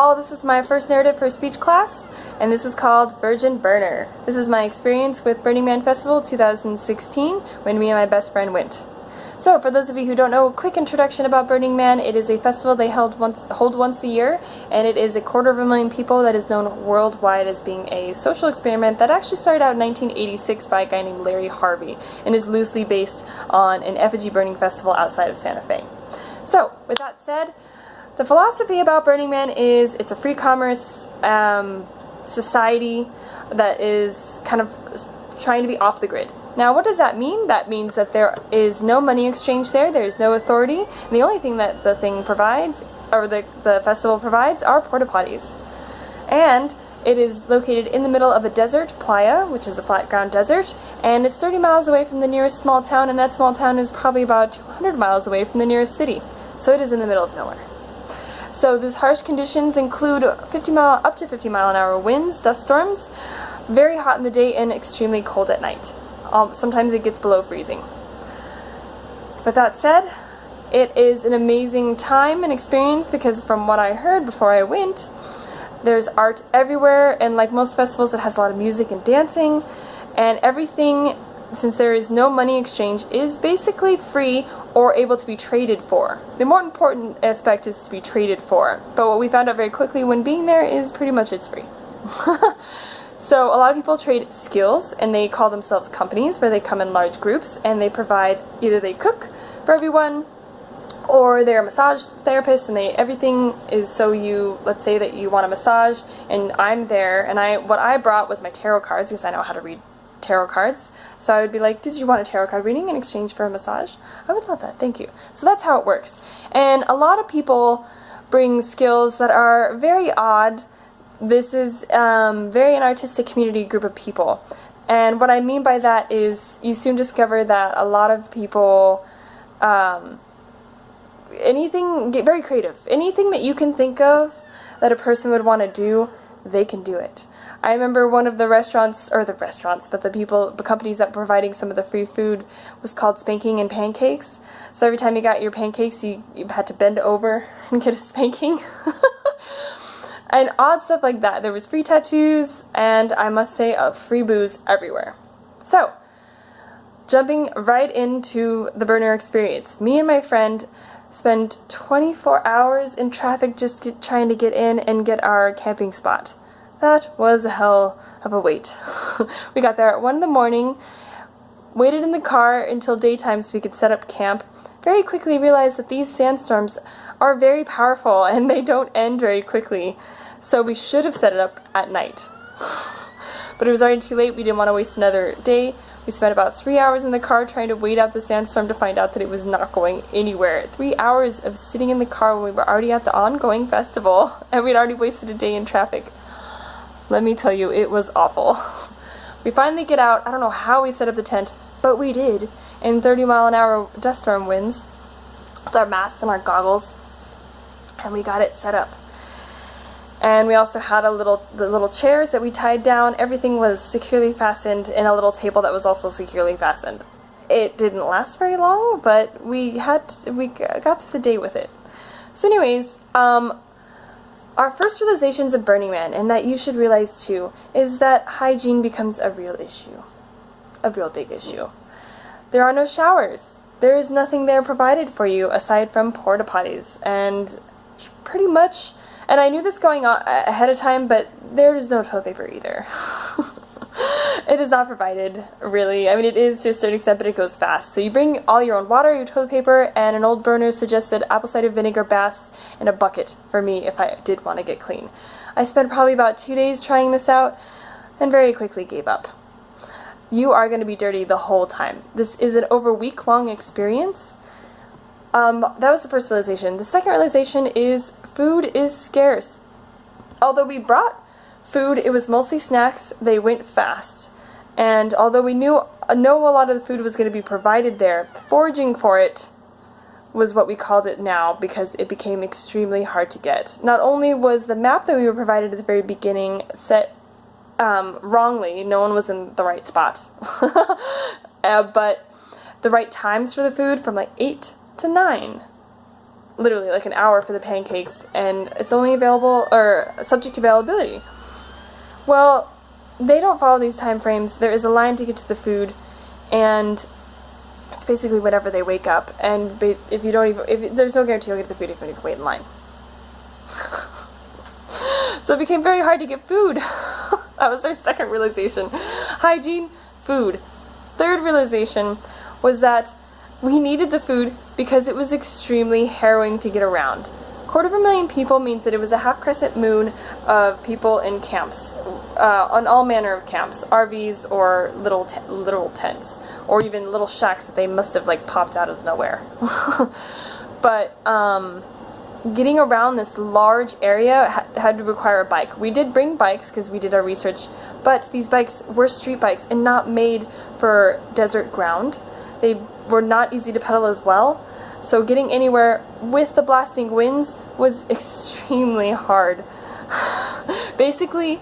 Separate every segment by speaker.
Speaker 1: all, this is my first narrative for speech class, and this is called Virgin Burner. This is my experience with Burning Man Festival 2016 when me and my best friend went. So, for those of you who don't know, a quick introduction about Burning Man. It is a festival they hold once a year, and it is 250,000 people that is known worldwide as being a social experiment that actually started out in 1986 by a guy named Larry Harvey, and is loosely based on an effigy burning festival outside of Santa Fe. So, with that said, the philosophy about Burning Man is it's a free commerce society that is kind of trying to be off the grid. Now, what does that mean? That means that there is no money exchange there, there is no authority, and the only thing that the thing provides, or the festival provides, are porta potties. And it is located in the middle of a desert, playa, which is a flat ground desert, and it's 30 miles away from the nearest small town, and that small town is probably about 200 miles away from the nearest city. So it is in the middle of nowhere. So these harsh conditions include up to 50 mile an hour winds, dust storms, very hot in the day, and extremely cold at night. Sometimes it gets below freezing. With that said, it is an amazing time and experience because from what I heard before I went, there's art everywhere, and like most festivals it has a lot of music and dancing, and everything, since there is no money exchange, is basically free or able to be traded for. The more important aspect is to be traded for, but what we found out very quickly when being there is pretty much it's free. So a lot of people trade skills, and they call themselves companies where they come in large groups and they provide, either they cook for everyone or they're a massage therapist, and everything is so let's say that you want a massage and I'm there, and what I brought was my tarot cards because I know how to read tarot cards. So I would be like, did you want a tarot card reading in exchange for a massage? I would love that, thank you. So that's how it works. And a lot of people bring skills that are very odd. This is very an artistic community group of people. And what I mean by that is you soon discover that a lot of people, get very creative. Anything that you can think of that a person would want to do, they can do it. I remember one of the companies that were providing some of the free food was called Spanking and Pancakes. So every time you got your pancakes, you had to bend over and get a spanking. And odd stuff like that. There was free tattoos, and I must say, free booze everywhere. So, jumping right into the burner experience. Me and my friend spent 24 hours in traffic just trying to get in and get our camping spot. That was a hell of a wait. We got there at 1 in the morning, waited in the car until daytime so we could set up camp. Very quickly realized that these sandstorms are very powerful and they don't end very quickly. So we should have set it up at night. But it was already too late. We didn't want to waste another day. We spent about 3 hours in the car trying to wait out the sandstorm to find out that it was not going anywhere. 3 hours of sitting in the car when we were already at the ongoing festival and we'd already wasted a day in traffic. Let me tell you, it was awful. We finally get out. I don't know how we set up the tent, but we did. In 30 mile an hour dust storm winds with our masks and our goggles. And we got it set up. And we also had the little chairs that we tied down. Everything was securely fastened in a little table that was also securely fastened. It didn't last very long, but we got through the day with it. So anyways, our first realizations of Burning Man, and that you should realize too, is that hygiene becomes a real issue. A real big issue. There are no showers. There is nothing there provided for you aside from porta potties, and pretty much. And I knew this going on ahead of time, but there is no toilet paper either. It is not provided, really. I mean, it is to a certain extent, but it goes fast. So you bring all your own water, your toilet paper, and an old burner suggested apple cider vinegar baths in a bucket for me if I did want to get clean. I spent probably about 2 days trying this out and very quickly gave up. You are going to be dirty the whole time. This is an over week-long experience. That was the first realization. The second realization is food is scarce. Although we brought food, it was mostly snacks. They went fast. And although we know a lot of the food was going to be provided there, foraging for it was what we called it now because it became extremely hard to get. Not only was the map that we were provided at the very beginning set wrongly, no one was in the right spot, but the right times for the food from like 8 to 9 literally like an hour for the pancakes, and it's only available or subject to availability. Well, they don't follow these time frames. There is a line to get to the food, and it's basically whenever they wake up. And if there's no guarantee you'll get the food if you wait in line. So it became very hard to get food. That was our second realization. Hygiene, food. Third realization was that we needed the food because it was extremely harrowing to get around. 250,000 people means that it was a half-crescent moon of people in camps, on all manner of camps, RVs or little tents, or even little shacks that they must have like popped out of nowhere. But getting around this large area had to require a bike. We did bring bikes because we did our research, but these bikes were street bikes and not made for desert ground. They were not easy to pedal as well. So getting anywhere with the blasting winds was extremely hard. Basically,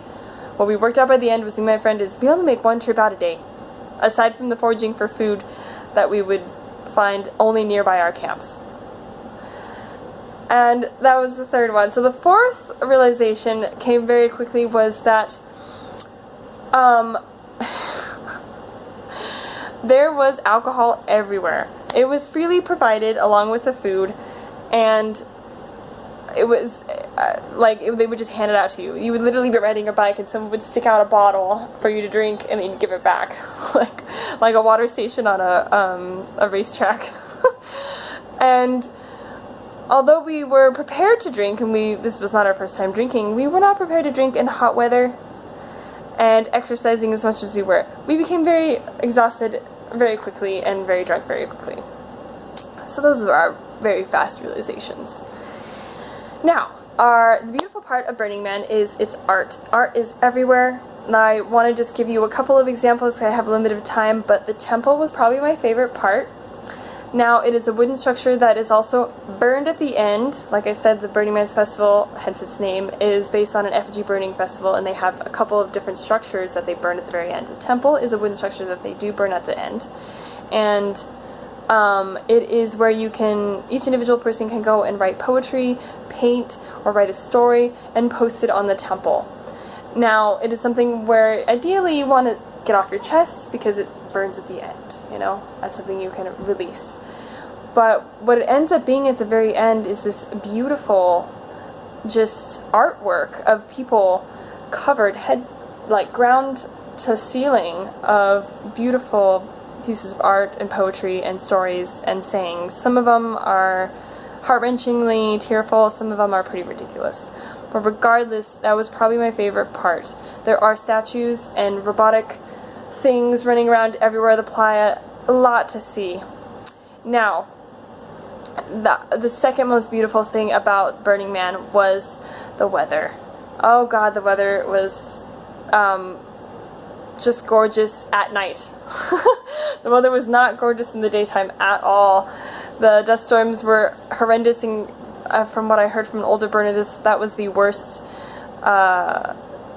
Speaker 1: what we worked out by the end was, my friend, is we only make one trip out a day, aside from the foraging for food that we would find only nearby our camps. And that was the third one. So the fourth realization came very quickly, was that there was alcohol everywhere. It was freely provided along with the food, and it was they would just hand it out to you. You would literally be riding your bike and someone would stick out a bottle for you to drink and then you'd give it back. like a water station on a racetrack. And although we were prepared to drink, and this was not our first time drinking, we were not prepared to drink in hot weather and exercising as much as we were. We became very exhausted very quickly and very drunk very quickly. So those were our very fast realizations. Now, the beautiful part of Burning Man is its art. Art is everywhere. And I want to just give you a couple of examples because I have a limited time, but the temple was probably my favorite part. Now, it is a wooden structure that is also burned at the end. Like I said, the Burning Man Festival, hence its name, is based on an effigy burning festival, and they have a couple of different structures that they burn at the very end. The temple is a wooden structure that they do burn at the end, and it is where each individual person can go and write poetry, paint, or write a story, and post it on the temple. Now, it is something where ideally you want to get off your chest because it burns at the end, as something you can release. But what it ends up being at the very end is this beautiful just artwork of people covered ground to ceiling of beautiful pieces of art and poetry and stories and sayings. Some of them are heart-wrenchingly tearful, some of them are pretty ridiculous. But regardless, that was probably my favorite part. There are statues and robotic things running around everywhere the playa, a lot to see. Now, the second most beautiful thing about Burning Man was the weather. Oh god, the weather was just gorgeous at night. The weather was not gorgeous in the daytime at all. The dust storms were horrendous, and from what I heard from an older burner, that was the worst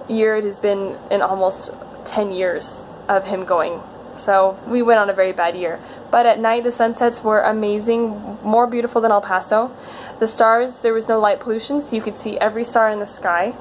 Speaker 1: year it has been in almost 10 years of him going. So we went on a very bad year. But at night the sunsets were amazing, more beautiful than El Paso. The stars, there was no light pollution, so you could see every star in the sky.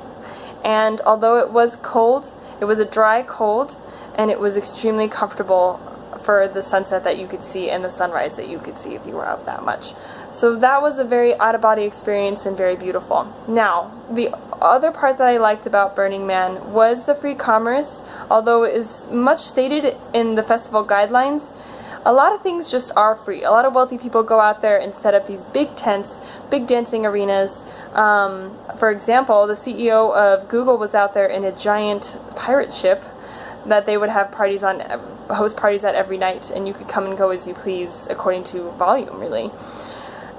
Speaker 1: And although it was cold, it was a dry cold, and it was extremely comfortable for the sunset that you could see and the sunrise that you could see if you were up that much. So that was a very out-of-body experience and very beautiful. Now, the other part that I liked about Burning Man was the free commerce. Although it is much stated in the festival guidelines, a lot of things just are free. A lot of wealthy people go out there and set up these big tents, big dancing arenas. For example, the CEO of Google was out there in a giant pirate ship that they would have parties on, host parties at every night, and you could come and go as you please according to volume, really.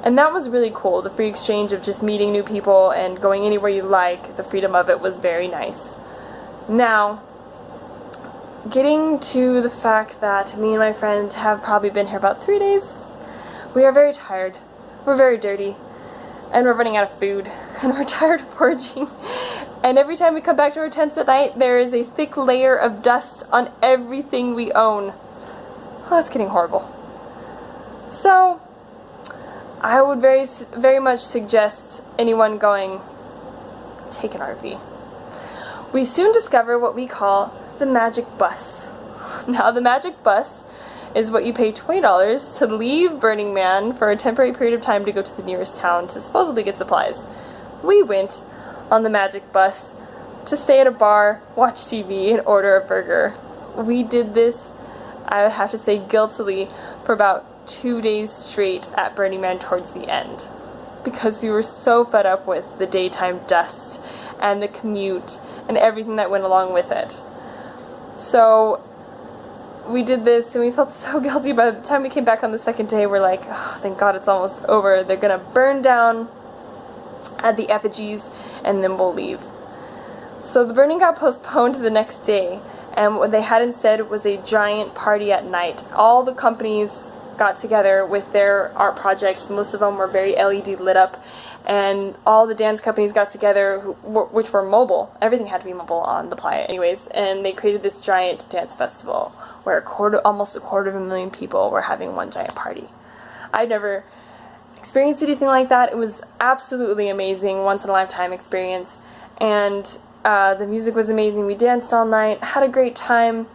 Speaker 1: And that was really cool. The free exchange of just meeting new people and going anywhere you like, the freedom of it was very nice. Now, getting to the fact that me and my friend have probably been here about 3 days, we are very tired, we're very dirty, and we're running out of food, and we're tired of foraging. And every time we come back to our tents at night, there is a thick layer of dust on everything we own. Oh, it's getting horrible. So, I would very much suggest anyone going, take an RV. We soon discover what we call the Magic Bus. Now, the Magic Bus is what you pay $20 to leave Burning Man for a temporary period of time to go to the nearest town to supposedly get supplies. We went on the Magic Bus to stay at a bar, watch TV, and order a burger. We did this, I would have to say guiltily, for about 2 days straight at Burning Man towards the end, because we were so fed up with the daytime dust and the commute and everything that went along with it. So we did this and we felt so guilty. By the time we came back on the second day, we're like, oh, thank God it's almost over. They're gonna burn down at the effigies and then we'll leave. So the burning got postponed to the next day, and what they had instead was a giant party at night. All the companies got together with their art projects. Most of them were very LED lit up, and all the dance companies got together, which were mobile. Everything had to be mobile on the playa anyways, and they created this giant dance festival where almost a quarter of a million people were having one giant party. I'd never experienced anything like that. It was absolutely amazing, once in a lifetime experience, and the music was amazing. We danced all night, had a great time,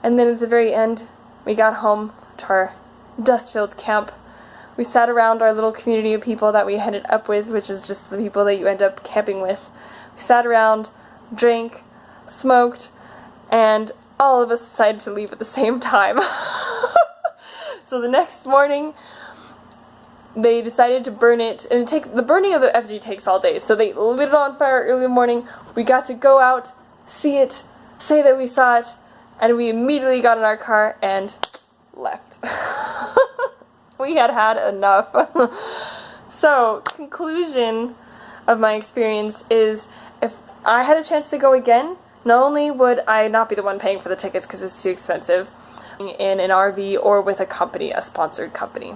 Speaker 1: and then at the very end, we got home to our dust-filled camp. We sat around our little community of people that we ended up with, which is just the people that you end up camping with. We sat around, drank, smoked, and all of us decided to leave at the same time. So the next morning, they decided to burn it, and the burning of the effigy takes all day, so they lit it on fire early in the morning. We got to go out, see it, say that we saw it, and we immediately got in our car and left. We had had enough. So, conclusion of my experience is, if I had a chance to go again, not only would I not be the one paying for the tickets because it's too expensive, in an RV or with a company, a sponsored company.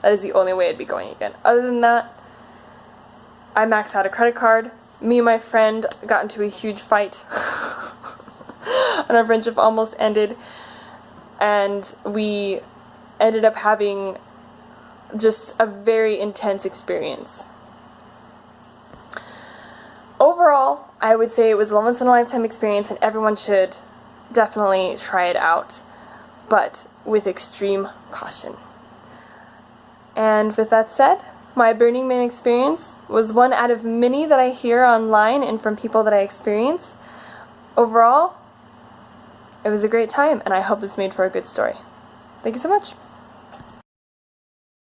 Speaker 1: That is the only way I'd be going again. Other than that, I maxed out a credit card. Me and my friend got into a huge fight. And our friendship almost ended. And we ended up having just a very intense experience. Overall, I would say it was a once in a lifetime experience, and everyone should definitely try it out, but with extreme caution. And with that said, my Burning Man experience was one out of many that I hear online and from people that I experience. Overall, it was a great time, and I hope this made for a good story. Thank you so much.